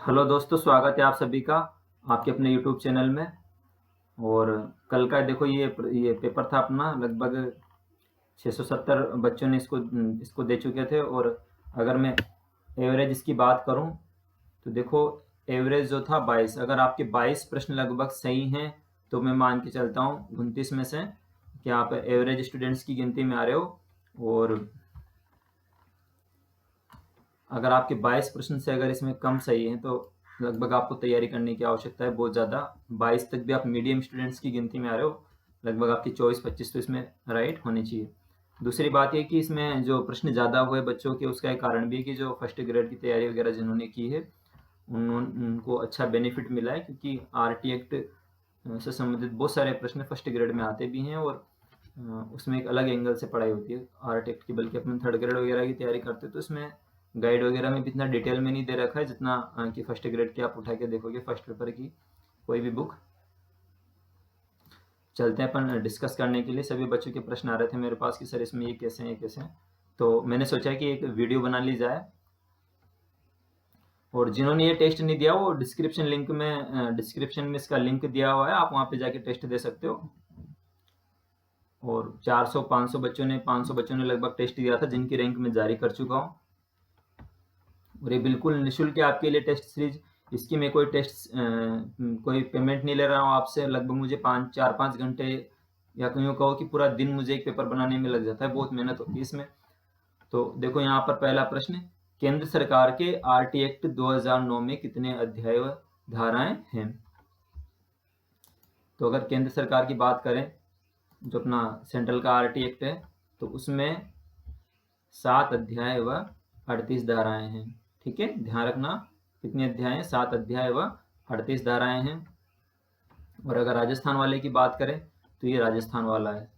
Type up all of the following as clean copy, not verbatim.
Hello दोस्तों, स्वागत है आप सभी का आपके अपने यूट्यूब चैनल में। और कल का देखो ये पेपर था अपना। लगभग 670 बच्चों ने इसको दे चुके थे। और अगर मैं एवरेज इसकी बात करूं तो देखो, एवरेज जो था 22। अगर आपके 22 प्रश्न लगभग सही हैं तो मैं मान के चलता हूं 29 में से कि आप एवरेज स्टूडेंट्स की गिनती में आ रहे हो। और अगर आपके 22 प्रश्न से अगर इसमें कम सही है तो लगभग आपको तैयारी करने की आवश्यकता है बहुत ज़्यादा। 22 तक भी आप मीडियम स्टूडेंट्स की गिनती में आ रहे हो। लगभग आपकी 24-25 तो इसमें राइट होनी चाहिए। दूसरी बात ये कि इसमें जो प्रश्न ज़्यादा हुए बच्चों के, उसका एक कारण भी है कि जो फर्स्ट ग्रेड की तैयारी वगैरह जिन्होंने की है उनको अच्छा बेनिफिट मिला है, क्योंकि आरटी एक्ट से संबंधित बहुत सारे प्रश्न फर्स्ट ग्रेड में आते भी हैं। और उसमें एक अलग एंगल से पढ़ाई होती है आर्ट एक्ट की। बल्कि अपने थर्ड ग्रेड वगैरह की तैयारी करते हैं तो इसमें गाइड वगैरह में भी इतना डिटेल में नहीं दे रखा है जितना कि फर्स्ट ग्रेड की आप उठा के देखोगे फर्स्ट पेपर की कोई भी बुक। चलते हैं अपन डिस्कस करने के लिए। सभी बच्चों के प्रश्न आ रहे थे मेरे पास कि सर इसमें ये कैसे हैं, ये कैसे हैं। तो मैंने सोचा कि एक वीडियो बना ली जाए। और जिन्होंने ये टेस्ट नहीं दिया वो डिस्क्रिप्शन में इसका लिंक दिया हुआ है, आप वहाँ पे जाके टेस्ट दे सकते हो। और 400-500 बच्चों ने 500 बच्चों ने लगभग टेस्ट दिया था, जिनकी रैंक मैं जारी कर चुका हूँ। और ये बिल्कुल निःशुल्क है आपके लिए टेस्ट सीरीज। इसकी मैं कोई पेमेंट नहीं ले रहा हूँ आपसे। लगभग मुझे 4-5 घंटे या यूँ कहो कि पूरा दिन मुझे एक पेपर बनाने में लग जाता है, बहुत मेहनत होती है इसमें। तो देखो यहाँ पर पहला प्रश्न, केंद्र सरकार के आरटी एक्ट 2009 में कितने अध्याय व धाराएं हैं? तो अगर केंद्र सरकार की बात करें, जो अपना सेंट्रल का आरटी एक्ट है, तो उसमें 7 अध्याय व 38 धाराएं हैं। ठीक है, ध्यान रखना कितने अध्याय हैं, 7 अध्याय व 38 धाराएं हैं। और अगर राजस्थान वाले की बात करें तो ये राजस्थान वाला है।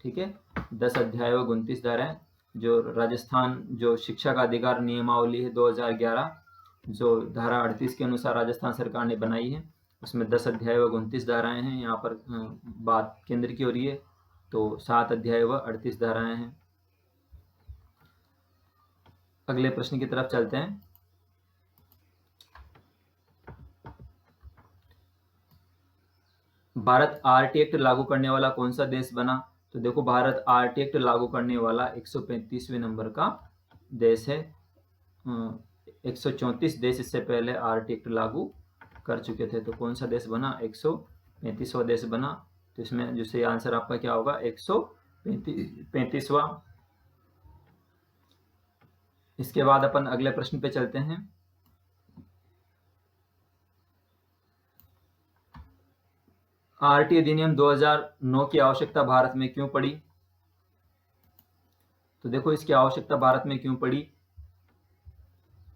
ठीक है, 10 अध्याय व 29 धाराएं। जो राजस्थान जो शिक्षा का अधिकार नियमावली है 2011, जो धारा 38 के अनुसार राजस्थान सरकार ने बनाई है, उसमें 10 अध्याय व 29 धाराएं हैं। यहाँ पर बात केंद्र की हो रही है, तो 7 अध्याय व 38 धाराएं हैं। अगले प्रश्न की तरफ चलते हैं। भारत आरटी एक्ट लागू करने वाला कौन सा देश बना? तो देखो, भारत आरटी एक्ट लागू करने वाला 135वें नंबर का देश है। 134 देश इससे पहले आरटी एक्ट लागू कर चुके थे। तो कौन सा देश बना? 135वां देश बना। तो इसमें जो सही आंसर आपका क्या होगा? 135वां। इसके बाद अपन अगले प्रश्न पे चलते हैं। आरटी अधिनियम 2009 की आवश्यकता भारत में क्यों पड़ी? तो देखो, इसकी आवश्यकता भारत में क्यों पड़ी।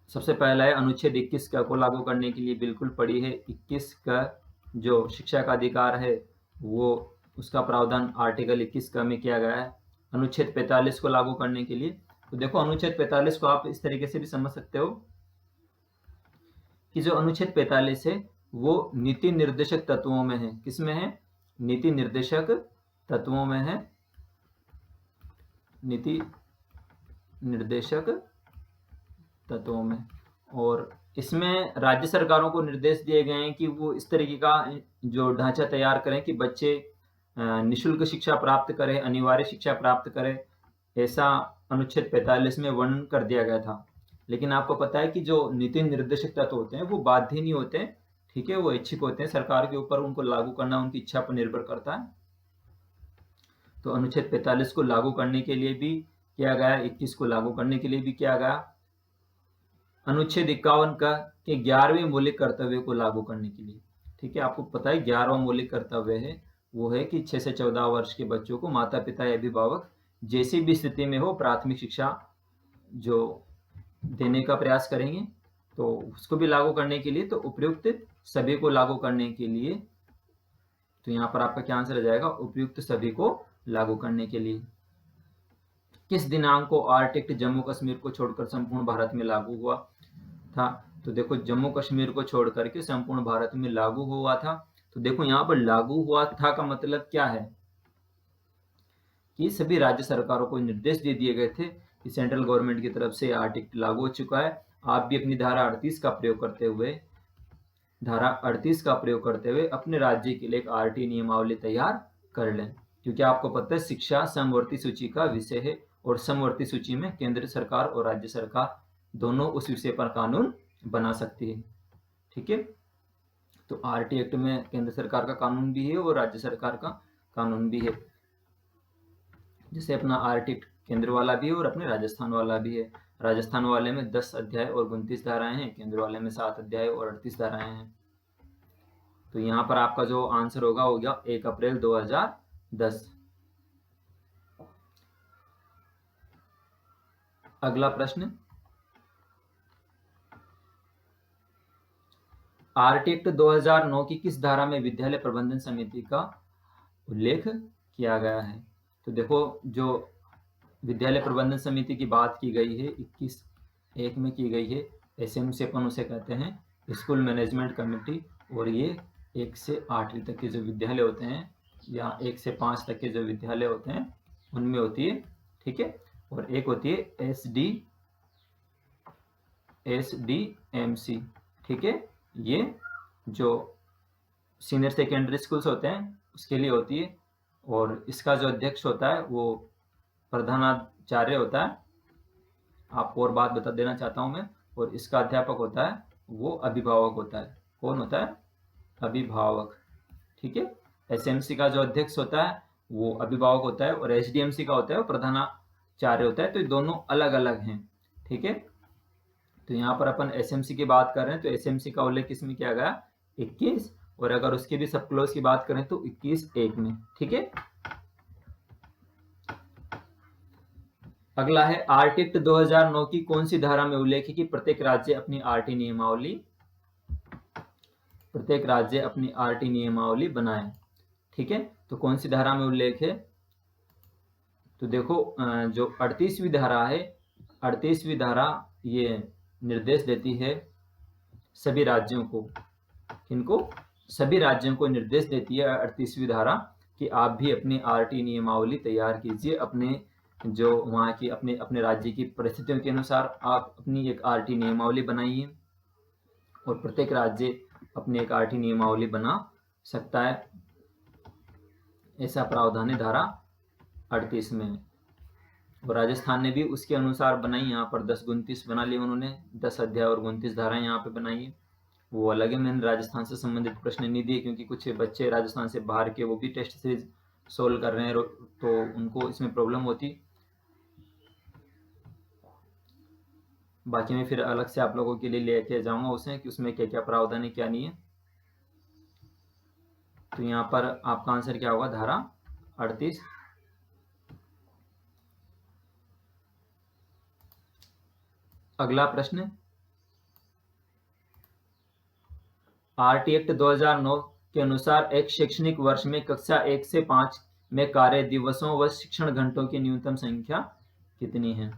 सबसे पहला है, अनुच्छेद 21 का को लागू करने के लिए बिल्कुल पड़ी है। 21 का जो शिक्षा का अधिकार है वो उसका प्रावधान आर्टिकल 21 का में किया गया है। अनुच्छेद 45 को लागू करने के लिए, तो देखो अनुच्छेद 45 को आप इस तरीके से भी समझ सकते हो कि जो अनुच्छेद 45 है वो नीति निर्देशक तत्वों में है। किसमें है? नीति निर्देशक तत्वों में है। नीति निर्देशक तत्वों में। और इसमें राज्य सरकारों को निर्देश दिए गए हैं कि वो इस तरीके का जो ढांचा तैयार करें कि बच्चे निःशुल्क शिक्षा प्राप्त करें, अनिवार्य शिक्षा प्राप्त करें। ऐसा अनुच्छेद 45 में वर्णन कर दिया गया था। लेकिन आपको पता है कि जो नीति निर्देशक तत्व होते हैं वो बाध्य नहीं होते हैं। ठीक है, वो ऐच्छिक होते हैं। सरकार के ऊपर उनको लागू करना उनकी इच्छा पर निर्भर करता है। तो अनुच्छेद 45 को लागू करने के लिए भी किया गया, 21 को लागू करने के लिए भी किया गया। अनुच्छेद 51 का के 11वें मौलिक कर्तव्य को लागू करने के लिए। ठीक है, आपको पता है 11वां मौलिक कर्तव्य है वो है कि 6 से 14 वर्ष के बच्चों को माता पिता या अभिभावक जैसी भी स्थिति में हो प्राथमिक शिक्षा जो देने का प्रयास करेंगे। तो उसको भी लागू करने के लिए, तो उपयुक्त सभी को लागू करने के लिए, तो यहाँ पर आपका क्या आंसर आ जाएगा? उपयुक्त सभी को लागू करने के लिए। किस दिनांक को आरटी एक्ट जम्मू कश्मीर को छोड़कर संपूर्ण भारत में लागू हुआ था? तो देखो, जम्मू कश्मीर को छोड़ करके संपूर्ण भारत में लागू हुआ था। तो देखो, यहाँ पर लागू हुआ था का मतलब क्या है कि सभी राज्य सरकारों को निर्देश दे दिए गए थे कि सेंट्रल गवर्नमेंट की तरफ से आरटी एक्ट लागू हो चुका है। आप भी अपनी धारा 38 का प्रयोग करते हुए धारा 38 का प्रयोग करते हुए अपने राज्य के लिए एक आरटी नियमावली तैयार कर लें, क्योंकि आपको पता है शिक्षा समवर्ती सूची का विषय है और समवर्ती सूची में केंद्र सरकार और राज्य सरकार दोनों उस विषय पर कानून बना सकती है। ठीक है, तो आरटी एक्ट में केंद्र सरकार का कानून भी है और राज्य सरकार का कानून भी है। जैसे अपना आरटी एक्ट केंद्र वाला भी है और अपने राजस्थान वाला भी है। राजस्थान वाले में 10 अध्याय और 29 धाराएं हैं, केंद्र वाले में 7 अध्याय और 38 धाराएं हैं। तो यहाँ पर आपका जो आंसर होगा हो गया 1 अप्रैल 2010। अगला प्रश्न, आरटी एक्ट 2009 की किस धारा में विद्यालय प्रबंधन समिति का उल्लेख किया गया है? तो देखो, जो विद्यालय प्रबंधन समिति की बात की गई है 21(1) में की गई है। एसएमसी अपन उसे कहते हैं, स्कूल मैनेजमेंट कमेटी, और ये 1 से 8वीं तक के जो विद्यालय होते हैं या 1 से 5 तक के जो विद्यालय होते हैं उनमें होती है। ठीक है, और एक होती है एसडीएमसी। ठीक है, ये जो सीनियर सेकेंडरी स्कूल्स होते हैं उसके लिए होती है, और इसका जो अध्यक्ष होता है वो प्रधानाचार्य होता है। आपको और बात बता देना चाहता हूं मैं, और इसका अध्यापक होता है वो अभिभावक होता है। कौन होता है? अभिभावक। ठीक है, एसएमसी का जो अध्यक्ष होता है वो अभिभावक होता है और एसडीएमसी का होता है वो प्रधानाचार्य होता है। तो ये दोनों अलग अलग हैं। ठीक है, तो यहाँ पर अपन एसएमसी की बात कर रहे हैं तो एसएमसी का उल्लेख किसमें किया गया? 21, और अगर उसके भी सब क्लॉज की बात करें तो 21(1) में। ठीक है, अगला है आरटी एक्ट 2009 की कौन सी धारा में उल्लेख है कि प्रत्येक राज्य अपनी आरटी नियमावली बनाए। ठीक है, तो कौन सी धारा में उल्लेख है? तो देखो, जो 38वीं धारा है, 38वीं धारा ये निर्देश देती है सभी राज्यों को। किनको? सभी राज्यों को निर्देश देती है 38वीं धारा कि आप भी अपनी आरटी नियमावली तैयार कीजिए। अपने जो वहाँ की अपने राज्य की परिस्थितियों के अनुसार आप अपनी एक आरटी नियमावली बनाइए, और प्रत्येक राज्य अपनी एक आरटी नियमावली बना सकता है। ऐसा प्रावधान है धारा 38 में, और राजस्थान ने भी उसके अनुसार बनाई। यहाँ पर 10-29 बना लिए उन्होंने, 10 अध्याय और 29 धाराएं यहाँ पे बनाई है। वो अलग है, मैंने राजस्थान से संबंधित प्रश्न नहीं दिए क्योंकि कुछ बच्चे राजस्थान से बाहर के वो भी टेस्ट सीरीज सोल्व कर रहे हैं तो उनको इसमें प्रॉब्लम होती। बाकी मैं फिर अलग से आप लोगों के लिए लेके जाऊंगा उसे कि उसमें क्या क्या प्रावधान है क्या नहीं है। तो यहाँ पर आपका आंसर क्या होगा? धारा 38। अगला प्रश्न, आरटी एक्ट 2009 के अनुसार एक शैक्षणिक वर्ष में कक्षा 1 से 5 में कार्य दिवसों व शिक्षण घंटों की न्यूनतम संख्या कितनी है?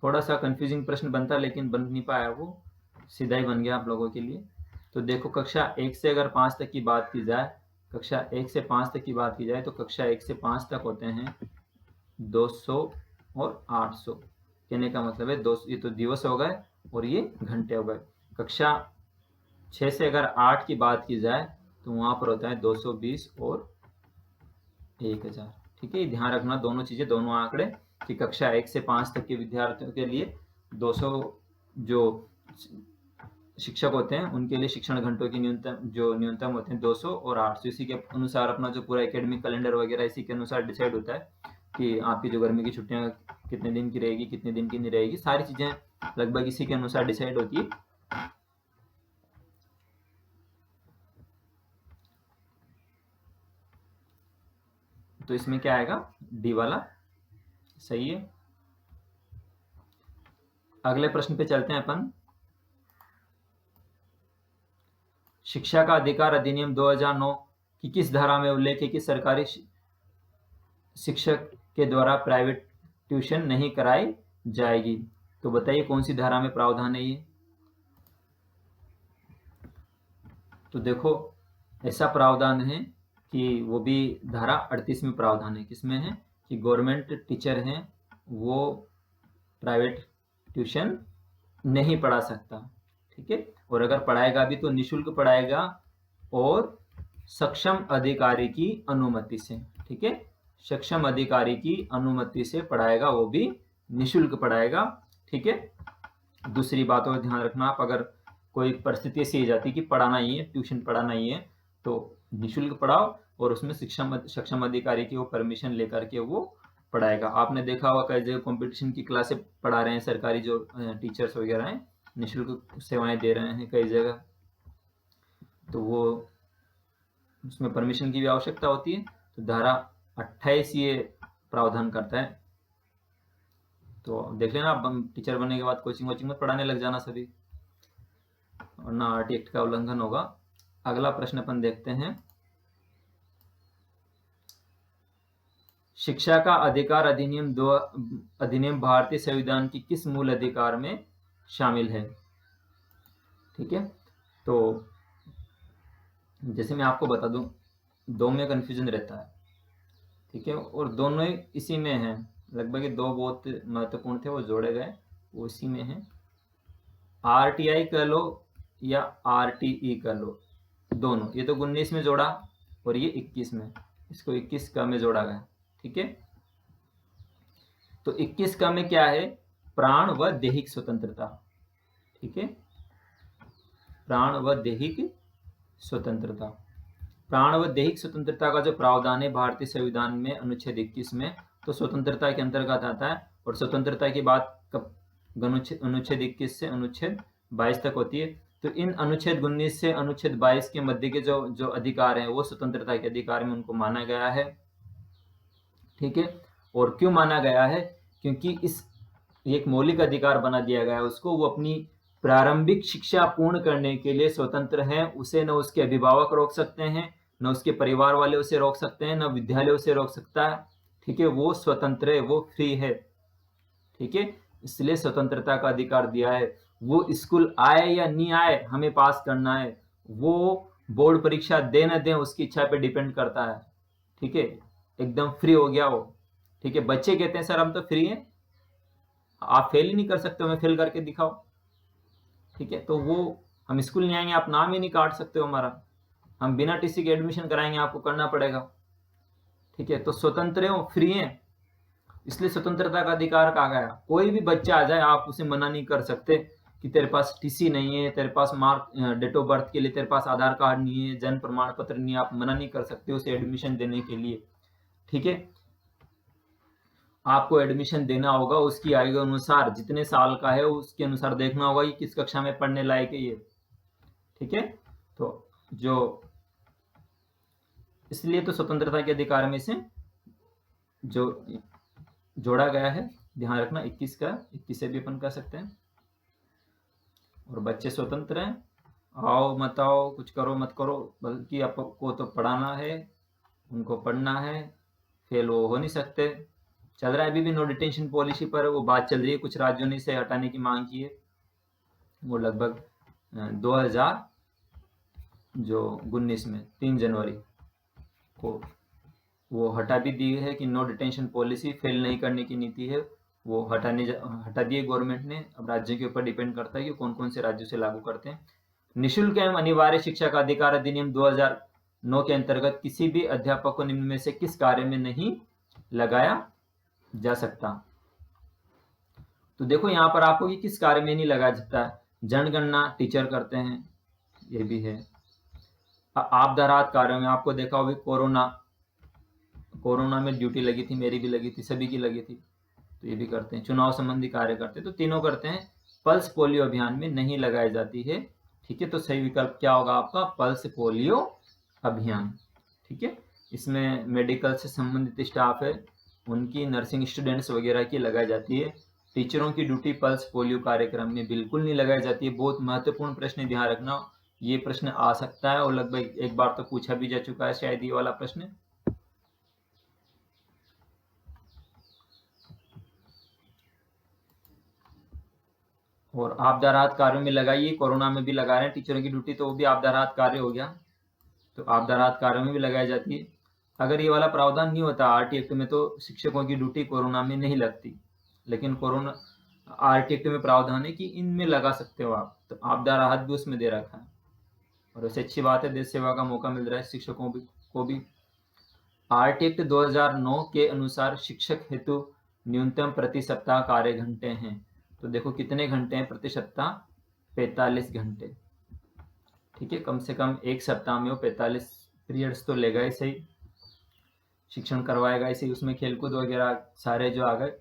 थोड़ा सा कंफ्यूजिंग प्रश्न बनता लेकिन बन नहीं पाया, वो सीधा ही बन गया आप लोगों के लिए। तो देखो, कक्षा 1 से अगर 5 तक की बात की जाए, कक्षा 1 से 5 तक की बात की जाए तो कक्षा 1 से 5 तक होते हैं 200 और 800। कहने का मतलब है 200, ये तो दिवस हो गए और ये घंटे हो गए। कक्षा 6 से अगर 8 की बात की जाए तो वहाँ पर होता है 220 और 1000। ठीक है, ध्यान रखना दोनों चीज़ें, दोनों आंकड़े, कि कक्षा 1 से 5 तक के विद्यार्थियों के लिए 200 जो शिक्षक होते हैं उनके लिए शिक्षण घंटों की न्यूनतम होते हैं 200 और 800। इसी के अनुसार अपना जो पूरा एकेडमिक कैलेंडर वगैरह इसी के अनुसार डिसाइड होता है कि आपकी जो गर्मी की छुट्टियां कितने दिन की रहेगी, कितने दिन की नहीं रहेगी। सारी चीज़ें लगभग इसी के अनुसार डिसाइड होती है। तो इसमें क्या आएगा? डी वाला सही है। अगले प्रश्न पे चलते हैं अपन। शिक्षा का अधिकार अधिनियम 2009 की किस धारा में उल्लेख है कि सरकारी शिक्षक के द्वारा प्राइवेट ट्यूशन नहीं कराई जाएगी? तो बताइए कौन सी धारा में प्रावधान है ये? तो देखो, ऐसा प्रावधान है कि वो भी धारा 38 में प्रावधान है। किसमें है? कि गवर्नमेंट टीचर हैं वो प्राइवेट ट्यूशन नहीं पढ़ा सकता। ठीक है। और अगर पढ़ाएगा भी तो निःशुल्क पढ़ाएगा और सक्षम अधिकारी की अनुमति से, ठीक है। सक्षम अधिकारी की अनुमति से पढ़ाएगा, वो भी निःशुल्क पढ़ाएगा, ठीक है। दूसरी बात और ध्यान रखना आप, अगर कोई परिस्थिति ऐसी आ जाती कि पढ़ाना ही है, ट्यूशन पढ़ाना ही है, तो निःशुल्क पढ़ाओ और उसमें सक्षम अधिकारी की वो परमिशन लेकर के वो पढ़ाएगा। आपने देखा होगा कई जगह कंपटीशन की क्लासें पढ़ा रहे हैं सरकारी जो टीचर्स वगैरह हैं, निःशुल्क सेवाएं दे रहे हैं कई जगह, तो वो उसमें परमिशन की भी आवश्यकता होती है। तो धारा 28 ये प्रावधान करता है। तो देख लेना, आप टीचर बनने के बाद कोचिंग वोचिंग में पढ़ाने लग जाना सभी, वरना आरटी एक्ट का उल्लंघन होगा। अगला प्रश्न अपन देखते हैं, शिक्षा का अधिकार अधिनियम भारतीय संविधान की किस मूल अधिकार में शामिल है, ठीक है। तो जैसे मैं आपको बता दूं, दो में कंफ्यूजन रहता है, ठीक है, और दोनों ही इसी में है, लगभग दो बहुत महत्वपूर्ण थे वो जोड़े गए, वो इसी में है। आरटीआई कर लो या आरटीई कर लो, दोनों, ये तो 19 में जोड़ा और ये 21 में, इसको 21 का में जोड़ा गया, ठीक है। तो 21 का में क्या है, प्राण व दैहिक स्वतंत्रता, ठीक है, प्राण व दैहिक स्वतंत्रता। प्राण व दैहिक स्वतंत्रता का जो प्रावधान है भारतीय संविधान में अनुच्छेद 21 में, तो स्वतंत्रता के अंतर्गत आता है। और स्वतंत्रता की बात अनुच्छेद 21 से अनुच्छेद 22 तक होती है। तो इन अनुच्छेद 19 से अनुच्छेद 22 के मध्य के जो अधिकार हैं वो स्वतंत्रता के अधिकार में उनको माना गया है, ठीक है। और क्यों माना गया है, क्योंकि इस एक मौलिक अधिकार बना दिया गया है उसको, वो अपनी प्रारंभिक शिक्षा पूर्ण करने के लिए स्वतंत्र है। उसे न उसके अभिभावक रोक सकते हैं, न उसके परिवार वाले उसे रोक सकते हैं, न विद्यालय उसे रोक सकता है, ठीक है। वो स्वतंत्र है, वो फ्री है, ठीक है। इसलिए स्वतंत्रता का अधिकार दिया है। वो स्कूल आए या नहीं आए, हमें पास करना है, वो बोर्ड परीक्षा दे न दे उसकी इच्छा पे डिपेंड करता है, ठीक है। एकदम फ्री हो गया वो, ठीक है। बच्चे कहते हैं सर हम तो फ्री हैं, आप फेल ही नहीं कर सकते, हमें फेल करके दिखाओ, ठीक है। तो वो हम स्कूल नहीं आएंगे, आप नाम ही नहीं काट सकते हो हमारा, हम बिना टीसी के एडमिशन कराएंगे, आपको करना पड़ेगा, ठीक है। तो स्वतंत्र है, फ्री है, इसलिए स्वतंत्रता का अधिकार कहा गया। कोई भी बच्चा आ जाए, आप उसे मना नहीं कर सकते कि तेरे पास टीसी नहीं है, तेरे पास मार्क डेट ऑफ बर्थ के लिए तेरे पास आधार कार्ड नहीं है, जन्म प्रमाण पत्र नहीं है, आप मना नहीं कर सकते उसे एडमिशन देने के लिए, ठीक है। आपको एडमिशन देना होगा उसकी आयु के अनुसार, जितने साल का है उसके अनुसार देखना होगा कि किस कक्षा में पढ़ने लायक है ये, ठीक है। तो जो इसलिए तो स्वतंत्रता के अधिकार में से जो जोड़ा गया है, ध्यान रखना 21 का, 21 से भी अपन कर सकते हैं। और बच्चे स्वतंत्र हैं, आओ मत आओ, कुछ करो मत करो, बल्कि आपको तो पढ़ाना है, उनको पढ़ना है, फेल वो हो नहीं सकते। चल रहा है अभी भी नो डिटेंशन पॉलिसी पर वो बात चल रही है, कुछ राज्यों ने इसे हटाने की मांग की है, वो लगभग 2000 जो 19 में 3 जनवरी को वो हटा भी दी है कि नो डिटेंशन पॉलिसी, फेल नहीं करने की नीति है, वो हटा दी है गवर्नमेंट ने। अब राज्यों के ऊपर डिपेंड करता है कि कौन कौन से राज्यों से लागू करते हैं। निःशुल्क एवं अनिवार्य शिक्षा का अधिकार अधिनियम 2009 के अंतर्गत किसी भी अध्यापक को निम्न में से किस कार्य में नहीं लगाया जा सकता। तो देखो यहाँ पर आपको कि किस कार्य में नहीं लगाया जाता है, जनगणना टीचर करते हैं, ये भी है। आपदा राहत कार्यों में आपको देखा होगा, कोरोना में ड्यूटी लगी थी, मेरी भी लगी थी, सभी की लगी थी, तो ये भी करते हैं। चुनाव संबंधी कार्य करते हैं, तो तीनों करते हैं। पल्स पोलियो अभियान में नहीं लगाई जाती है, ठीक है। तो सही विकल्प क्या होगा आपका, पल्स पोलियो अभियान, ठीक है। इसमें मेडिकल से संबंधित स्टाफ है उनकी, नर्सिंग स्टूडेंट्स वगैरह की लगाई जाती है। टीचरों की ड्यूटी पल्स पोलियो कार्यक्रम में बिल्कुल नहीं लगाई जाती है। बहुत महत्वपूर्ण प्रश्न, ध्यान रखना, ये प्रश्न आ सकता है और लगभग एक बार तो पूछा भी जा चुका है शायद ये वाला प्रश्न। और आपदा राहत कार्यों में लगाइए, कोरोना में भी लगा रहे हैं टीचरों की ड्यूटी, तो वो भी आपदा राहत कार्य हो गया, तो आपदा राहत कार्यों में भी लगाई जाती है। अगर ये वाला प्रावधान नहीं होता आरटी एक्ट में, तो शिक्षकों की ड्यूटी कोरोना में नहीं लगती, लेकिन कोरोना आरटी एक्ट में प्रावधान है कि इनमें लगा सकते हो आप, तो आपदा राहत भी उसमें दे रखा है। और वैसे अच्छी बात है, देश सेवा का मौका मिल रहा है शिक्षकों को भी। आरटी एक्ट 2009 के अनुसार शिक्षक हेतु न्यूनतम प्रति सप्ताह कार्य घंटे हैं। तो देखो कितने घंटे हैं प्रति सप्ताह, 45 घंटे। ठीक है, कम से कम एक सप्ताह में वो 45 पीरियड्स तो लेगा ही सही, शिक्षण करवाएगा इसे, उसमें खेलकूद वगैरह सारे जो आ गए।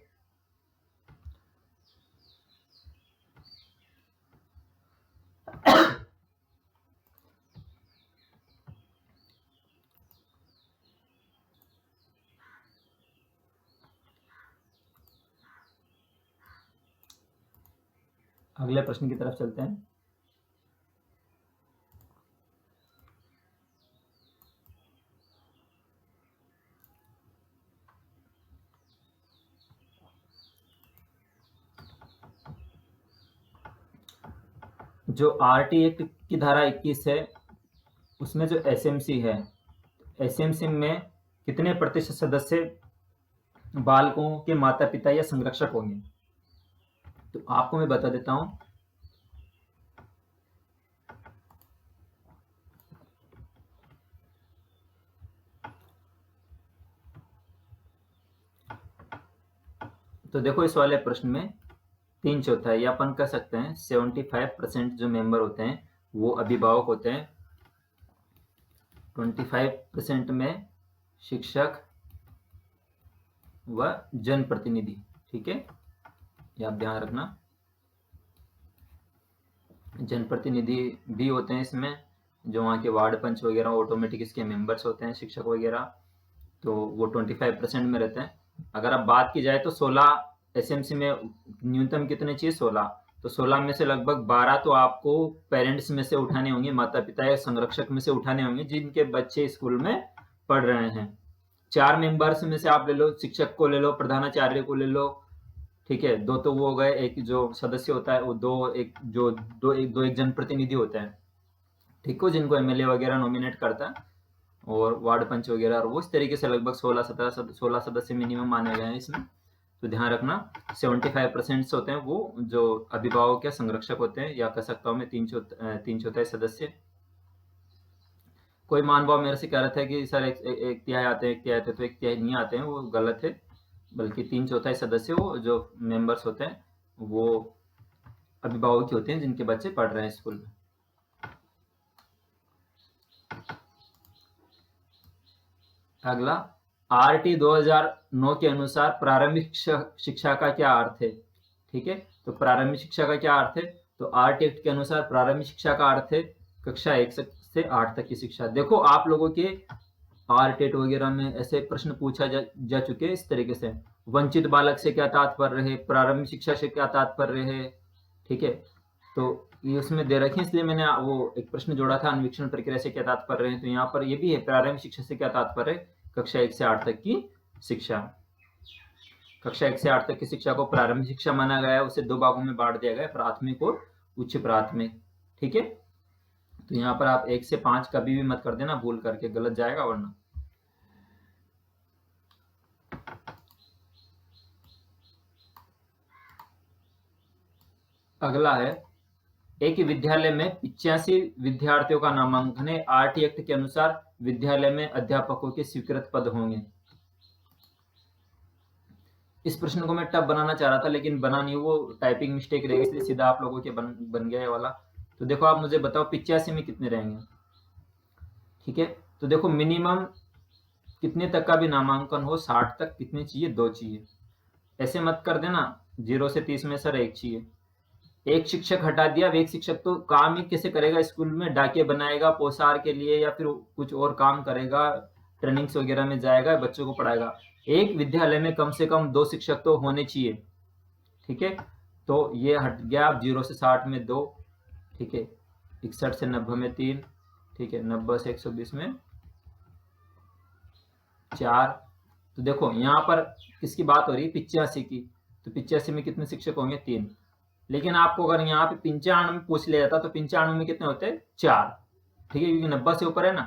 अगले प्रश्न की तरफ चलते हैं। जो आरटी एक्ट की धारा 21 है, उसमें जो एसएमसी है, एसएमसी में कितने प्रतिशत सदस्य बालकों के माता पिता या संरक्षक होंगे? तो आपको मैं बता देता हूं। तो देखो इस वाले प्रश्न में 3/4 या अपन कह सकते हैं 75% जो मेंबर होते हैं वो अभिभावक होते हैं, 25% में शिक्षक व जनप्रतिनिधि। ठीक है, ये आप ध्यान रखना, जनप्रतिनिधि भी होते हैं इसमें, जो वहाँ के वार्ड पंच वगैरह ऑटोमेटिक इसके मेंबर्स होते हैं, शिक्षक वगैरह, तो वो 25% में रहते हैं। अगर अब बात की जाए तो 16 एसएमसी में न्यूनतम कितने चाहिए, 16, तो 16 में से लगभग 12 तो आपको पेरेंट्स में से उठाने होंगे, माता पिता या संरक्षक में से उठाने होंगे जिनके बच्चे स्कूल में पढ़ रहे हैं। 4 मेंबर्स में से आप ले लो, शिक्षक को ले लो, प्रधानाचार्य को ले लो, ठीक है, 2 तो वो हो गए, एक जो सदस्य होता है वो दो एक जनप्रतिनिधि होता है, ठीक है, जिनको एमएलए वगैरह नॉमिनेट करता है, और वार्ड पंच वगैरह, और वो इस तरीके से लगभग 16 सदस्य मिनिमम माने गए हैं इसमें। तो ध्यान रखना 75% होते हैं वो जो अभिभावक या संरक्षक होते हैं, या कह सकता हूँ मैं 3/4 सदस्य। कोई मान भाव मेरे से कह रहा था कि सर एक तिहाई आते हैं, एक तिहाई आते हैं, तो एक तिहाई नहीं आते हैं, वो गलत है, बल्कि 3/4 सदस्य वो जो मेंबर्स होते हैं वो अभिभावक होते हैं जिनके बच्चे पढ़ रहे हैं स्कूल में। अगला, आरटी 2009 के अनुसार प्रारंभिक शिक्षा का क्या अर्थ है? ठीक है, तो प्रारंभिक शिक्षा का क्या अर्थ है? तो आरटी एक्ट के अनुसार प्रारंभिक शिक्षा का अर्थ है कक्षा 1 से 8 तक की शिक्षा। देखो आप लोगों के आरटेट वगैरह में ऐसे प्रश्न पूछा जा चुके हैं इस तरीके से, वंचित बालक से क्या तात्पर्य है, प्रारंभिक शिक्षा से क्या तात्पर्य है, ठीक है, तो ये उसमें दे रखे, इसलिए मैंने वो एक प्रश्न जोड़ा था, अन्वीक्षण प्रक्रिया से क्या तात्पर्य है, तो यहाँ पर ये भी है, प्रारंभिक शिक्षा से क्या तात्पर्य है, कक्षा 1 से 8 तक की शिक्षा। कक्षा 1 से 8 तक की शिक्षा को प्रारंभिक शिक्षा माना गया है, उसे 2 भागों में बांट दिया गया है, प्राथमिक और उच्च प्राथमिक। ठीक है, तो यहाँ पर आप 1 से 5 कभी भी मत कर देना भूल करके, गलत जाएगा वरना। अगला है, एक विद्यालय में 85 विद्यार्थियों का नामांकन है, आरटी एक्ट के अनुसार विद्यालय में अध्यापकों के स्वीकृत पद होंगे। इस प्रश्न को मैं टफ बनाना चाह रहा था लेकिन बना नहीं, वो टाइपिंग मिस्टेक रहेगी, इसलिए सीधा आप लोगों के बन गया है वाला। तो देखो आप मुझे बताओ 85 में कितने रहेंगे? ठीक है, तो देखो मिनिमम कितने तक का भी नामांकन हो, 60 तक कितने चाहिए, 2 चाहिए। ऐसे मत कर देना 0 से 30 में सर 1 चाहिए। एक शिक्षक हटा दिया, एक शिक्षक तो काम ही कैसे करेगा स्कूल में, डाके बनाएगा पोसार के लिए या फिर कुछ और काम करेगा, ट्रेनिंग्स वगैरह में जाएगा, बच्चों को पढ़ाएगा। एक विद्यालय में कम से कम 2 शिक्षक तो होने चाहिए। ठीक है, तो ये हट गया, 0 से 60 में 2, ठीक है, 61 से 90 में 3, ठीक है, 90 से 120 में 4। तो देखो यहाँ पर किसकी बात हो रही है, 85 की, तो 85 में कितने शिक्षक होंगे, 3। लेकिन आपको अगर यहाँ पे 95 में पूछ लिया जाता तो 95 में कितने होते हैं, 4। ठीक है, क्योंकि 90 से ऊपर है ना,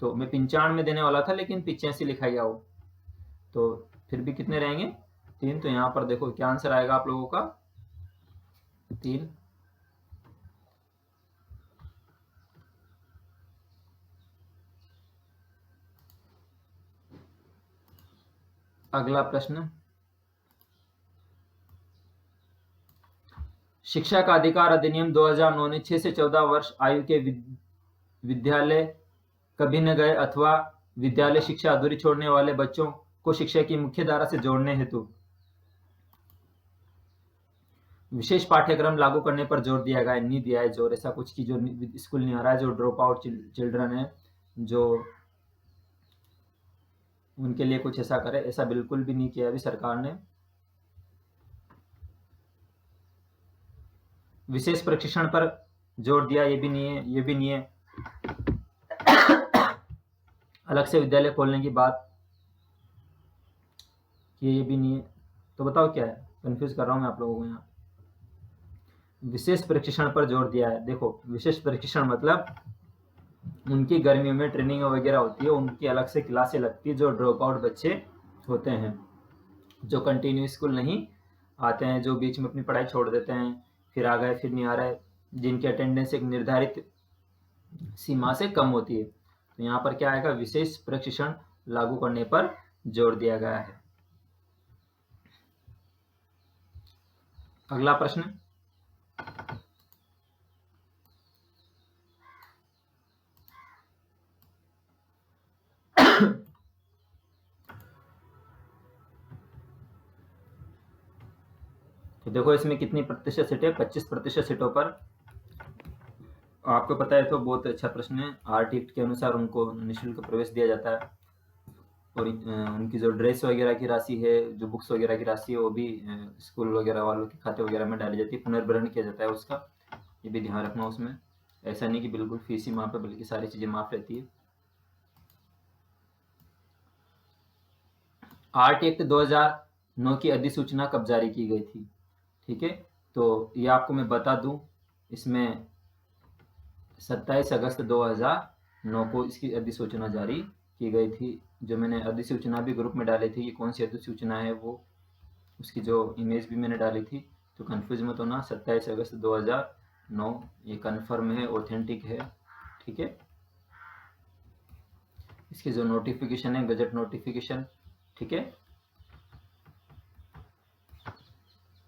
तो मैं 95 में देने वाला था लेकिन 85 लिखा गया वो, तो फिर भी कितने रहेंगे, 3। तो यहाँ पर देखो क्या आंसर आएगा आप लोगों का, 3। अगला प्रश्न, शिक्षा का अधिकार अधिनियम 2009 ने 6 से 14 वर्ष आयु के विद्यालय कभी न गए अथवा विद्यालय शिक्षा अधूरी छोड़ने वाले बच्चों को शिक्षा की मुख्य धारा से जोड़ने हेतु विशेष पाठ्यक्रम लागू करने पर जोर दिया गया, नहीं दिया है जोर ऐसा कुछ कि जो स्कूल नहीं आ रहा है, जो ड्रॉप आउट चिल्ड्रन है जो उनके लिए कुछ ऐसा करे, ऐसा बिल्कुल भी नहीं किया अभी सरकार ने। विशेष प्रशिक्षण पर जोर दिया, ये भी नहीं है, ये भी नहीं है। अलग से विद्यालय खोलने की बात ये भी नहीं है। तो बताओ क्या है, कंफ्यूज कर रहा हूं मैं आप लोगों को यहाँ। विशेष प्रशिक्षण पर जोर दिया है। देखो विशेष प्रशिक्षण मतलब उनकी गर्मियों में ट्रेनिंग वगैरह होती है, उनकी अलग से क्लासें लगती है, जो ड्रॉप आउट बच्चे होते हैं, जो कंटिन्यू स्कूल नहीं आते हैं, जो बीच में अपनी पढ़ाई छोड़ देते हैं, फिर आ गए फिर नहीं आ रहे, जिनकी अटेंडेंस एक निर्धारित सीमा से कम होती है। तो यहाँ पर क्या आएगा, विशेष प्रशिक्षण लागू करने पर जोर दिया गया है। अगला प्रश्न, तो देखो इसमें कितनी प्रतिशत सीटें, 25% सीटों पर। आपको पता है तो बहुत अच्छा प्रश्न है। आरटी एक्ट के अनुसार उनको निःशुल्क प्रवेश दिया जाता है, और उनकी जो ड्रेस वगैरह की राशि है, जो बुक्स वगैरह की राशि है, वो भी स्कूल वगैरह वालों के खाते वगैरह में डाली जाती है, पुनर्भरण किया जाता है उसका, ये भी ध्यान रखना उसमें। ऐसा नहीं कि बिल्कुल फीस ही माफ है, बल्कि सारी चीज़ें माफ रहती है। आरटी एक्ट 2009 की अधिसूचना कब जारी की गई थी? ठीक है, तो ये आपको मैं बता दूं, इसमें 27 अगस्त 2009 को इसकी अधिसूचना जारी की गई थी। जो मैंने अधिसूचना भी ग्रुप में डाली थी कि कौन सी अधिसूचना है, वो उसकी जो इमेज भी मैंने डाली थी, तो कंफ्यूज मत होना। 27 अगस्त 2009 ये कन्फर्म है, ऑथेंटिक है। ठीक है, इसकी जो नोटिफिकेशन है, गजट नोटिफिकेशन, ठीक है,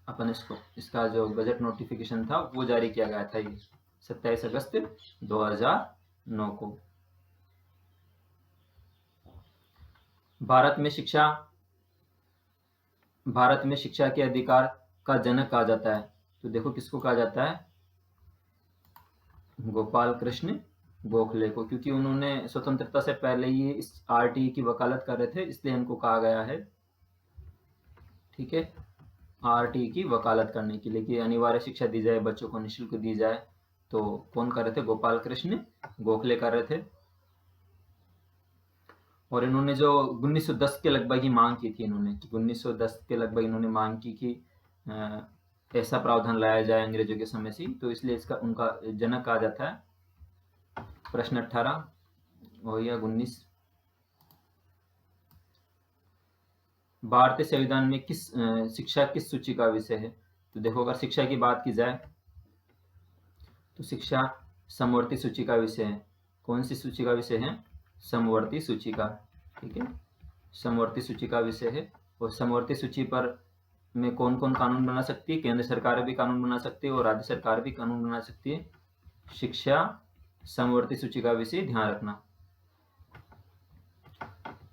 अपन इसका जो गजट नोटिफिकेशन था वो जारी किया गया था ये 27 अगस्त 2009 को। भारत में शिक्षा के अधिकार का जनक कहा जाता है। तो देखो किसको कहा जाता है, गोपाल कृष्ण गोखले को, क्योंकि उन्होंने स्वतंत्रता से पहले ही इस आरटी की वकालत कर रहे थे, इसलिए इनको कहा गया है। ठीक है, आरटी की वकालत करने के लिए कि अनिवार्य शिक्षा दी जाए, बच्चों को निःशुल्क दी जाए, तो कौन कर रहे थे, गोपाल कृष्ण गोखले कर रहे थे। और इन्होंने जो 1910 के लगभग ही मांग की थी, इन्होंने 1910 के लगभग इन्होंने मांग की कि ऐसा प्रावधान लाया जाए अंग्रेजों के समय से, तो इसलिए इसका उनका जनक कहा जाता है। प्रश्न 18 हो या 19, भारतीय संविधान में शिक्षा किस सूची का विषय है? तो देखो अगर शिक्षा की बात की जाए तो शिक्षा समवर्ती सूची का विषय है। कौन सी सूची का विषय है? समवर्ती सूची का। ठीक है, समवर्ती सूची का विषय है। और समवर्ती सूची पर में कौन कौन कानून बना सकती है? केंद्र सरकार भी कानून बना सकती है और राज्य सरकार भी कानून बना सकती है। शिक्षा समवर्ती सूची का विषय ध्यान रखना,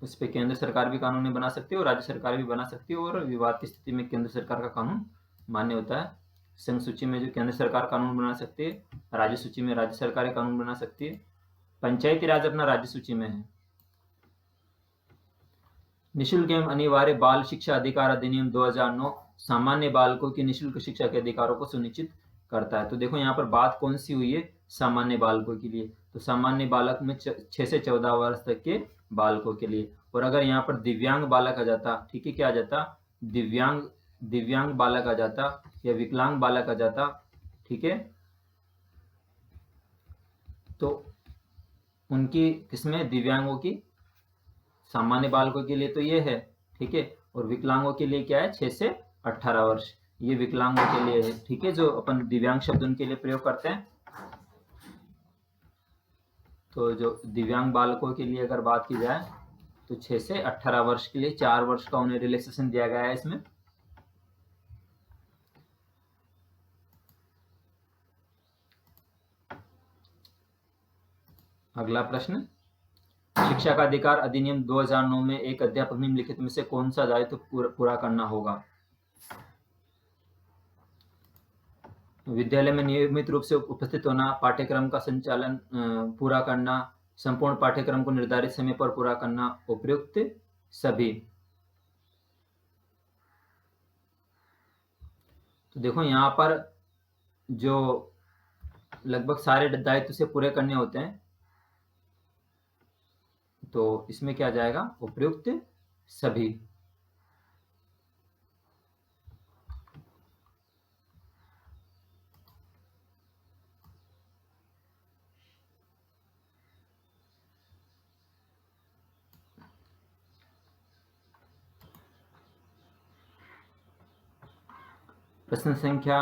उस पर केंद्र सरकार भी कानून बना सकती है और राज्य सरकार भी बना सकती है, और विवाद की स्थिति में केंद्र सरकार का कानून मान्य होता है। संघ सूची में जो केंद्र सरकार कानून बना सकती है, राज्य सूची में राज्य सरकारें कानून बना सकती है, पंचायती राज अपना राज्य सूची में है। निःशुल्क एवं अनिवार्य बाल शिक्षा अधिकार अधिनियम 2009 सामान्य बालकों की निःशुल्क शिक्षा के अधिकारों को सुनिश्चित करता है। तो देखो यहाँ पर बात कौन सी हुई है, सामान्य बालकों के लिए। तो सामान्य बालक में 6 से 14 वर्ष तक के बालकों के लिए। और अगर यहाँ पर दिव्यांग बालक आ जाता, ठीक है, क्या आ जाता, दिव्यांग बालक आ जाता या विकलांग बालक आ जाता, ठीक है, तो उनकी किसमें, दिव्यांगों की, सामान्य बालकों के लिए तो ये है, ठीक है, और विकलांगों के लिए क्या है, 6 से 18 वर्ष। ये विकलांगों के लिए है, ठीक है, जो अपन दिव्यांग शब्द उनके लिए प्रयोग करते हैं। तो जो दिव्यांग बालकों के लिए अगर बात की जाए तो 6 से 18 वर्ष के लिए 4 वर्ष का उन्हें रिलैक्सेशन दिया गया है इसमें। अगला प्रश्न, शिक्षा का अधिकार अधिनियम 2009 में एक अध्यापक निम्नलिखित में से कौन सा दायित्व पूरा करना होगा? विद्यालय में नियमित रूप से उपस्थित होना, पाठ्यक्रम का संचालन पूरा करना, संपूर्ण पाठ्यक्रम को निर्धारित समय पर पूरा करना, उपयुक्त सभी। तो देखो यहाँ पर जो लगभग सारे दायित्व से पूरे करने होते हैं, तो इसमें क्या जाएगा? उपयुक्त सभी। प्रश्न संख्या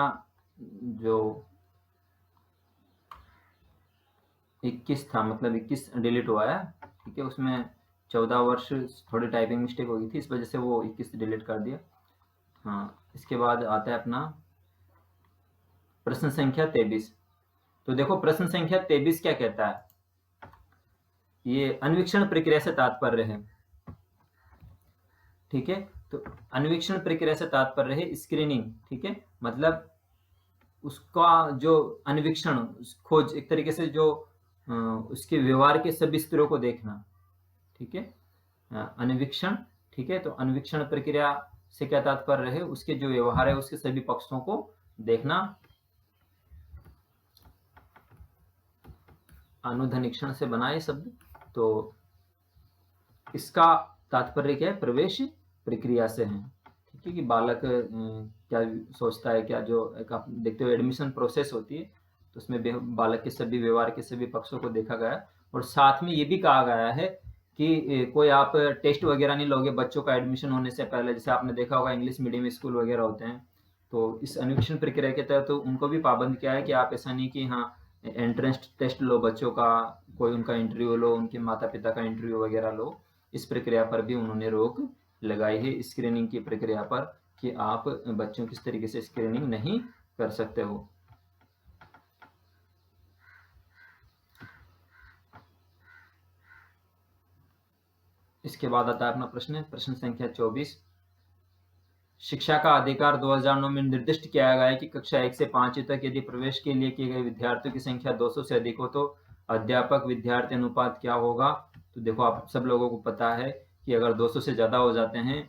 जो 21 था, मतलब 21 डिलीट हुआ है, ठीक है, उसमें 14 वर्ष थोड़ी टाइपिंग मिस्टेक हो गई थी, इस वजह से वो 21 डिलीट कर दिया। हाँ, इसके बाद आता है अपना प्रश्न संख्या 23। तो देखो प्रश्न संख्या 23 क्या कहता है? ये अन्वीक्षण प्रक्रिया से तात्पर्य है, ठीक है। तो अन्वीक्षण प्रक्रिया से तात्पर्य है स्क्रीनिंग, ठीक है, मतलब उसका जो अन्वीक्षण, खोज, एक तरीके से जो उसके व्यवहार के सभी स्तरों को देखना, ठीक है, अन्वीक्षण, ठीक है। तो अन्वीक्षण प्रक्रिया से क्या तात्पर्य है? उसके जो व्यवहार है उसके सभी पक्षों को देखना। अनुधनिक्षण से बना ये शब्द, तो इसका तात्पर्य क्या है? प्रवेश प्रक्रिया से है, ठीक है, कि बालक क्या सोचता है, क्या जो आप देखते हो एडमिशन प्रोसेस होती है, तो उसमें बालक के सभी व्यवहार के सभी पक्षों को देखा गया। और साथ में ये भी कहा गया है कि कोई आप टेस्ट वगैरह नहीं लोगे बच्चों का एडमिशन होने से पहले, जैसे आपने देखा होगा इंग्लिश मीडियम स्कूल वगैरह होते हैं, तो इस अन्वीक्षण प्रक्रिया के तहत तो उनको भी पाबंद किया है कि आप ऐसा नहीं कि हाँ एंट्रेंस टेस्ट लो बच्चों का, कोई उनका इंटरव्यू लो, उनके माता पिता का इंटरव्यू वगैरह लो। इस प्रक्रिया पर भी उन्होंने रोक लगाई है, स्क्रीनिंग की प्रक्रिया पर, कि आप बच्चों किस तरीके से स्क्रीनिंग नहीं कर सकते हो। इसके बाद आता है अपना प्रश्न संख्या 24। शिक्षा का अधिकार 2009 में निर्दिष्ट किया गया है कि कक्षा 1 से 5 तक यदि प्रवेश के लिए किए गए विद्यार्थियों की संख्या 200 से अधिक हो तो अध्यापक विद्यार्थी अनुपात क्या होगा? तो देखो आप सब लोगों को पता है कि अगर 200 से ज़्यादा हो जाते हैं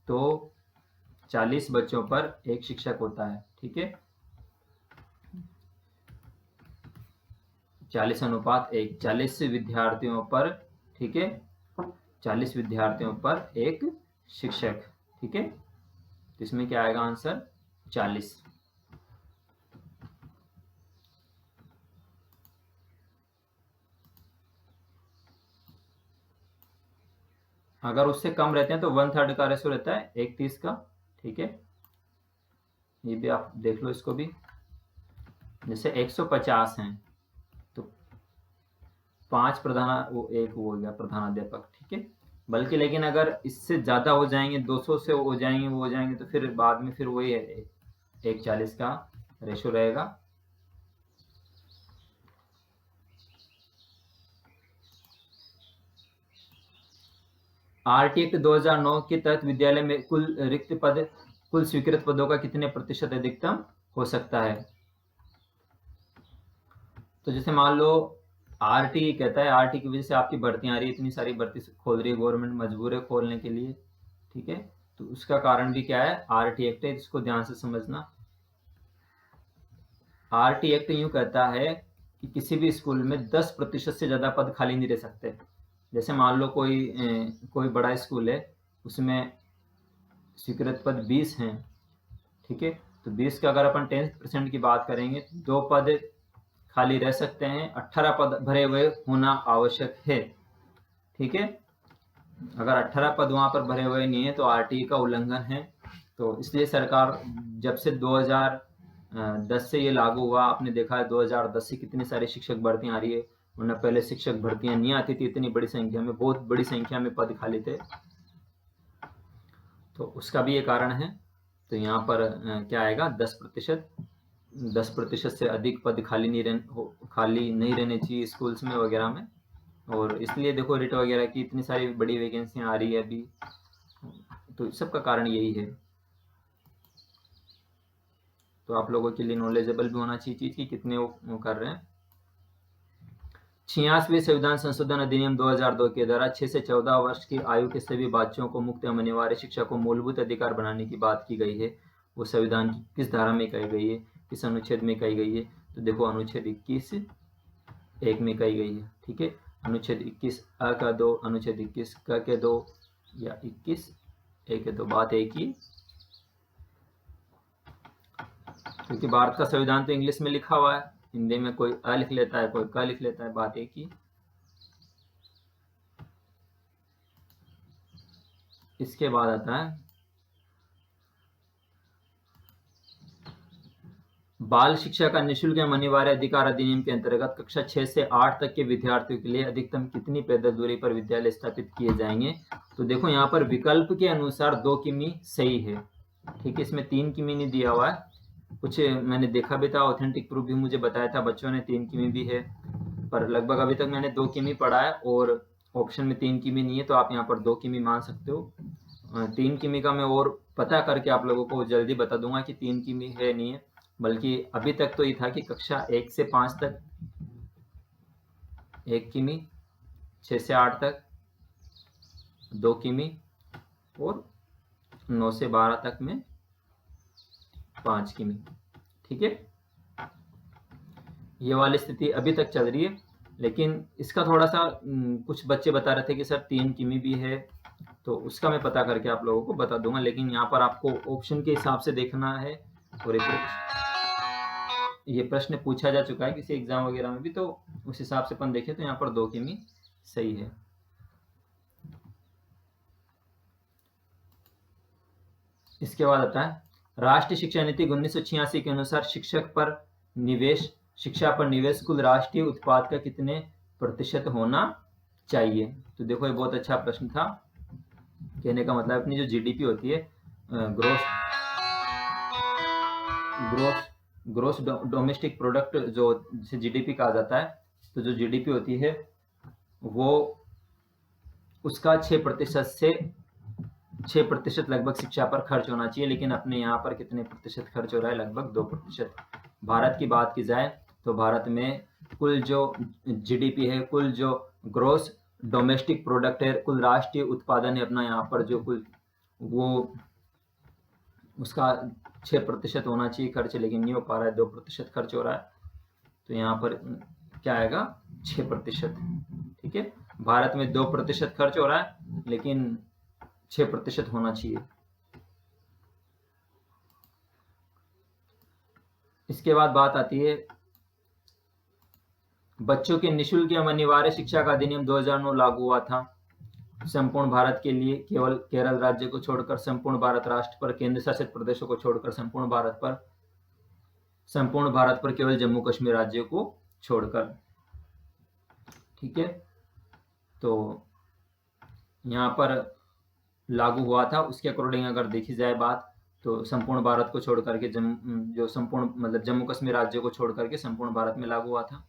तो 40 बच्चों पर एक शिक्षक होता है, ठीक है, 40:1, 40 विद्यार्थियों पर, ठीक है, 40 विद्यार्थियों पर एक शिक्षक, ठीक है। तो इसमें क्या आएगा आंसर? 40। अगर उससे कम रहते हैं तो 1/3 का रेशो रहता है 1:30 का, ठीक है, ये भी आप देख लो इसको भी। जैसे 150 हैं तो 5 वो एक वो हो गया प्रधानाध्यापक, ठीक है। बल्कि लेकिन अगर इससे ज़्यादा हो जाएंगे, 200 से हो जाएंगे, वो हो जाएंगे, तो फिर बाद में फिर वही है 1:40 का रेशो रहेगा। आरटी एक्ट 2009 के तहत विद्यालय में कुल रिक्त पद, कुल स्वीकृत पदों का कितने प्रतिशत अधिकतम हो सकता है? तो जैसे मान लो आरटी कहता है, आरटी की वजह से आपकी भर्तियां आ रही है, इतनी सारी भर्ती खोल रही है गवर्नमेंट, मजबूर है खोलने के लिए, ठीक है। तो उसका कारण भी क्या है? आरटी एक्ट है, इसको ध्यान से समझना। आरटी एक्ट यूं कहता है कि किसी भी स्कूल में 10% से ज्यादा पद खाली नहीं रह सकते। जैसे मान लो कोई बड़ा स्कूल है, उसमें स्वीकृत पद 20 हैं, ठीक है, तो 20 का अगर अपन 10% की बात करेंगे तो 2 पद खाली रह सकते हैं, 18 पद भरे हुए होना आवश्यक है, ठीक है। अगर 18 पद वहां पर भरे हुए नहीं है तो आरटीई का उल्लंघन है। तो इसलिए सरकार जब से 2010 से ये लागू हुआ, आपने देखा है 2010 से कितनी सारी शिक्षक भर्तियां आ रही है, वरना पहले शिक्षक भर्तियां नहीं आती थी इतनी बड़ी संख्या में, बहुत बड़ी संख्या में पद खाली थे, तो उसका भी ये कारण है। तो यहाँ पर क्या आएगा 10% से अधिक पद खाली नहीं रहने चाहिए स्कूल्स में वगैरह में, और इसलिए देखो रिट वगैरह की इतनी सारी बड़ी वैकेंसियां आ रही है अभी, तो सबका कारण यही है। तो आप लोगों के लिए नॉलेजेबल भी होना चाहिए चीज की कितने वो कर रहे हैं। 86वें संविधान संशोधन अधिनियम 2002 के द्वारा 6 से 14 वर्ष की आयु के सभी बच्चों को मुक्त एवं अनिवार्य शिक्षा को मूलभूत अधिकार बनाने की बात की गई है। वो संविधान की किस धारा में कही गई है, किस अनुच्छेद में कही गई है? तो देखो अनुच्छेद 21(1) में कही गई है। ठीक है, अनुच्छेद 21(a) का 2, अनुच्छेद 21(क) के 2 या 21(a) के 2, बात एक ही, क्योंकि भारत का संविधान तो इंग्लिश में लिखा हुआ है, हिंदी में कोई अ लिख लेता है, कोई क लिख लेता है, बात एक ही। इसके बाद आता है बाल शिक्षा का निःशुल्क एवं अनिवार्य अधिकार अधिनियम के अंतर्गत कक्षा 6 से 8 तक के विद्यार्थियों के लिए अधिकतम कितनी पैदल दूरी पर विद्यालय स्थापित किए जाएंगे? तो देखो यहाँ पर विकल्प के अनुसार 2 किमी सही है। ठीक है, इसमें 3 किमी नहीं दिया हुआ है, कुछ मैंने देखा भी था, ऑथेंटिक प्रूफ भी मुझे बताया था बच्चों ने 3 किमी भी है, पर लगभग अभी तक मैंने 2 किमी पढ़ा है और ऑप्शन में 3 किमी नहीं है, तो आप यहाँ पर 2 किमी मान सकते हो। 3 किमी का मैं और पता करके आप लोगों को जल्दी बता दूंगा कि 3 किमी है नहीं है, बल्कि अभी तक तो ये था कि कक्षा 1 से 5 तक 1 किमी, 6 से 8 तक 2 किमी और 9 से 12 तक में 5 किमी। ठीक है, ये वाली स्थिति अभी तक चल रही है, लेकिन इसका थोड़ा सा कुछ बच्चे बता रहे थे कि सर 3 किमी भी है, तो उसका मैं पता करके आप लोगों को बता दूंगा, लेकिन यहाँ पर आपको ऑप्शन के हिसाब से देखना है। और ये प्रश्न पूछा जा चुका है किसी एग्जाम वगैरह में भी, तो उस हिसाब से अपन देखें तो यहाँ पर 2 किमी सही है। इसके बाद आता है राष्ट्रीय शिक्षा नीति 1986 के अनुसार शिक्षा पर निवेश कुल राष्ट्रीय उत्पाद का कितने प्रतिशत होना चाहिए? तो देखो ये बहुत अच्छा प्रश्न था। कहने का मतलब अपनी जो जीडीपी होती है, ग्रोस डोमेस्टिक प्रोडक्ट, जो जिसे जीडीपी कहा जाता है, तो जो जीडीपी होती है वो उसका 6% लगभग शिक्षा पर खर्च होना चाहिए, लेकिन अपने यहाँ पर कितने प्रतिशत खर्च हो रहा है? लगभग 2%। भारत की बात की जाए तो भारत में कुल जो जीडीपी है, कुल जो ग्रोस डोमेस्टिक प्रोडक्ट है, कुल राष्ट्रीय उत्पादन है अपना, यहाँ पर जो कुल वो उसका 6% होना चाहिए खर्च, लेकिन नहीं हो पा रहा है, 2% खर्च हो रहा है। तो यहाँ पर क्या आएगा? 6%। ठीक है, भारत में 2% खर्च हो रहा है, लेकिन 6% होना चाहिए। इसके बाद बात आती है बच्चों के निःशुल्क एवं अनिवार्य शिक्षा का अधिनियम 2009 लागू हुआ था संपूर्ण भारत के लिए, केवल केरल राज्य को छोड़कर संपूर्ण भारत राष्ट्र पर, केंद्र शासित प्रदेशों को छोड़कर संपूर्ण भारत पर केवल जम्मू कश्मीर राज्य को छोड़कर। ठीक है, तो यहाँ पर लागू हुआ था, उसके अकॉर्डिंग अगर देखी जाए बात, तो संपूर्ण भारत को छोड़ करके जम्मू कश्मीर राज्य को छोड़ करके संपूर्ण भारत में लागू हुआ था।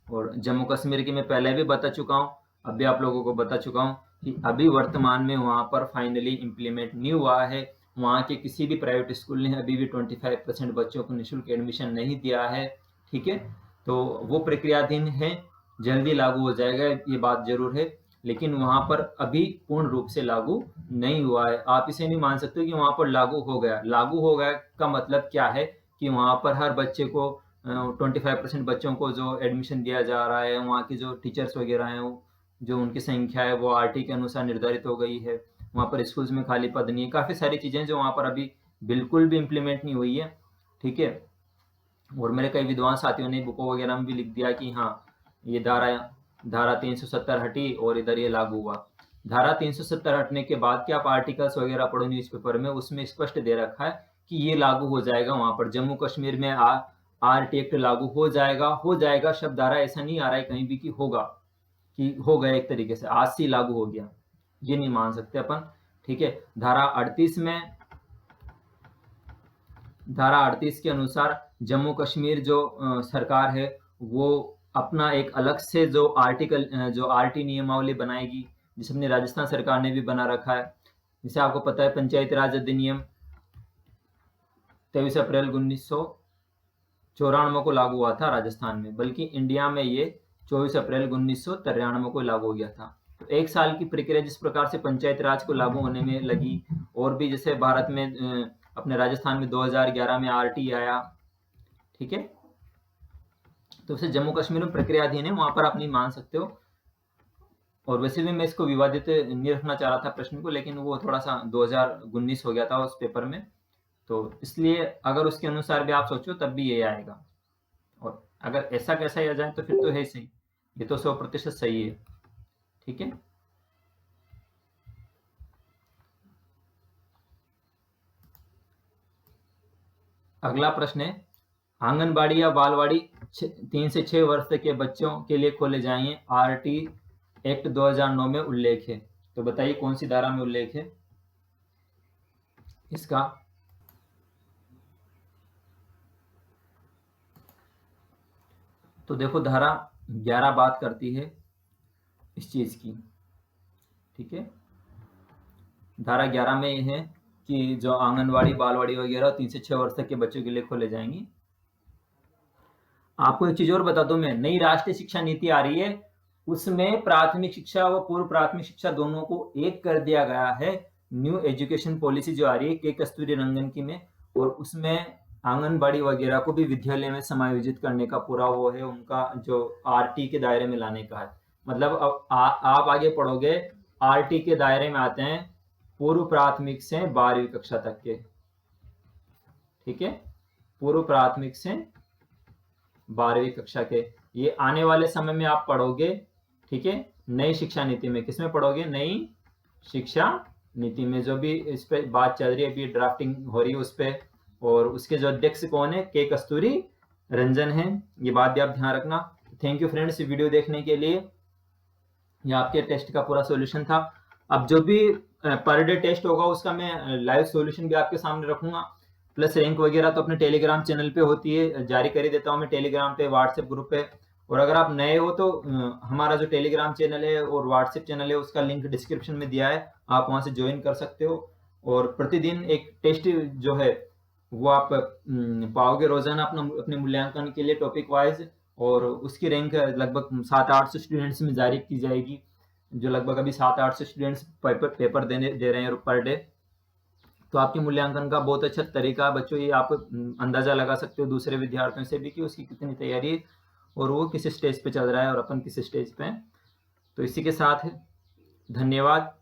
और जम्मू कश्मीर की मैं पहले भी बता चुका हूँ, अभी आप लोगों को बता चुका हूँ कि अभी वर्तमान में वहाँ पर फाइनली इम्प्लीमेंट नहीं हुआ है। वहाँ के किसी भी प्राइवेट स्कूल ने अभी भी 25% बच्चों को निःशुल्क एडमिशन नहीं दिया है। ठीक है, तो वो प्रक्रियाधीन है, जल्दी लागू हो जाएगा, ये बात जरूर है, लेकिन वहाँ पर अभी पूर्ण रूप से लागू नहीं हुआ है। आप इसे नहीं मान सकते कि वहाँ पर लागू हो गया। लागू हो गया का मतलब क्या है कि वहाँ पर हर बच्चे को 25% बच्चों को जो एडमिशन दिया जा रहा है, वहाँ की जो टीचर्स वगैरह हैं, जो उनकी संख्या है वो आरटी के अनुसार निर्धारित हो गई है। वहाँ पर स्कूल्स में खाली पद नहीं है, काफ़ी सारी चीज़ें जो वहाँ पर अभी बिल्कुल भी इम्प्लीमेंट नहीं हुई है। ठीक है, और मेरे कई विद्वान साथियों ने बुकों वगैरह में भी लिख दिया कि हाँ ये धारा 370 हटी और इधर ये लागू हुआ। धारा 370 हटने के बाद के आप आर्टिकल्स वगैरह पढ़ो न्यूज़पेपर में, उसमें स्पष्ट दे रखा है कि ये लागू हो जाएगा वहां पर जम्मू कश्मीर में आरटी एक्ट लागू हो जाएगा शब्द आ रहा है, ऐसा नहीं आ रहा है कहीं भी कि होगा, कि हो गया एक तरीके से, आज से लागू हो गया, ये नहीं मान सकते अपन। ठीक है, धारा 38 के अनुसार जम्मू कश्मीर जो सरकार है वो अपना एक अलग से जो आरटी नियमावली बनाएगी, जिसे अपनी राजस्थान सरकार ने भी बना रखा है। जिसे आपको पता है पंचायती राज अधिनियम 23 अप्रैल 1994 को लागू हुआ था राजस्थान में, बल्कि इंडिया में ये 24 अप्रैल 1993 को लागू हो गया था। तो एक साल की प्रक्रिया जिस प्रकार से पंचायती राज को लागू होने में लगी, और भी जैसे भारत में अपने राजस्थान में 2011 में आरटी आया। ठीक है, तो वैसे जम्मू कश्मीर में प्रक्रिया अधीन है, वहां पर आप नहीं मान सकते हो। और वैसे भी मैं इसको विवादित नहीं रखना चाह रहा था प्रश्न को, लेकिन वो थोड़ा सा 2019 हो गया था उस पेपर में, तो इसलिए अगर उसके अनुसार भी आप सोचो तब भी ये आएगा। और अगर ऐसा कैसा ही आ जाए तो फिर तो है सही, ये तो 100% सही है। ठीक है, अगला प्रश्न है, आंगनबाड़ी या बालवाड़ी 3 से 6 वर्ष तक के बच्चों के लिए खोले जाएंगे, आरटी एक्ट 2009 में उल्लेख है। तो बताइए कौन सी धारा में उल्लेख है इसका? तो देखो धारा 11 बात करती है इस चीज की। ठीक है, धारा 11 में यह है कि जो आंगनवाड़ी बालवाड़ी वगैरह 3 से 6 वर्ष तक के बच्चों के लिए खोले जाएंगी। आपको एक चीज और बता दूं मैं, नई राष्ट्रीय शिक्षा नीति आ रही है, उसमें प्राथमिक शिक्षा व पूर्व प्राथमिक शिक्षा दोनों को एक कर दिया गया है। न्यू एजुकेशन पॉलिसी जो आ रही है के कस्तूरी रंगन की में, और उसमें आंगनबाड़ी वगैरह को भी विद्यालय में समायोजित करने का पूरा वो है, उनका जो आरटी के दायरे में लाने का है। मतलब अब आप आगे पढ़ोगे, आरटी के दायरे में आते हैं पूर्व प्राथमिक से 12वीं कक्षा तक के। ठीक है, पूर्व प्राथमिक से 12वीं कक्षा के, ये आने वाले समय में आप पढ़ोगे। ठीक है, नई शिक्षा नीति में, किसमें पढ़ोगे? नई शिक्षा नीति में, जो भी इस पे बात चल रही है, अभी ड्राफ्टिंग हो रही है उस पे, और उसके जो अध्यक्ष कौन है? के कस्तूरी रंजन है, ये बात भी आप ध्यान रखना। थैंक यू फ्रेंड्स वीडियो देखने के लिए। ये आपके टेस्ट का पूरा सॉल्यूशन था। अब जो भी पर डे टेस्ट होगा उसका मैं लाइव सॉल्यूशन भी आपके सामने रखूंगा, प्लस रैंक वगैरह तो अपने टेलीग्राम चैनल पे होती है, जारी कर ही देता हूँ मैं टेलीग्राम पे, व्हाट्सएप ग्रुप पे। और अगर आप नए हो तो हमारा जो टेलीग्राम चैनल है और व्हाट्सएप चैनल है उसका लिंक डिस्क्रिप्शन में दिया है, आप वहां से ज्वाइन कर सकते हो। और प्रतिदिन एक टेस्ट जो है वो आप पाओगे रोजाना अपने मूल्यांकन के लिए टॉपिक वाइज, और उसकी रैंक लगभग 700-800 स्टूडेंट्स में जारी की जाएगी, जो लगभग अभी 700-800 स्टूडेंट्स पेपर दे रहे हैं पर डे। तो आपके मूल्यांकन का बहुत अच्छा तरीका है बच्चों, ये आप अंदाजा लगा सकते हो दूसरे विद्यार्थियों से भी कि उसकी कितनी तैयारी है और वो किस स्टेज पे चल रहा है और अपन किस स्टेज पे हैं। तो इसी के साथ धन्यवाद।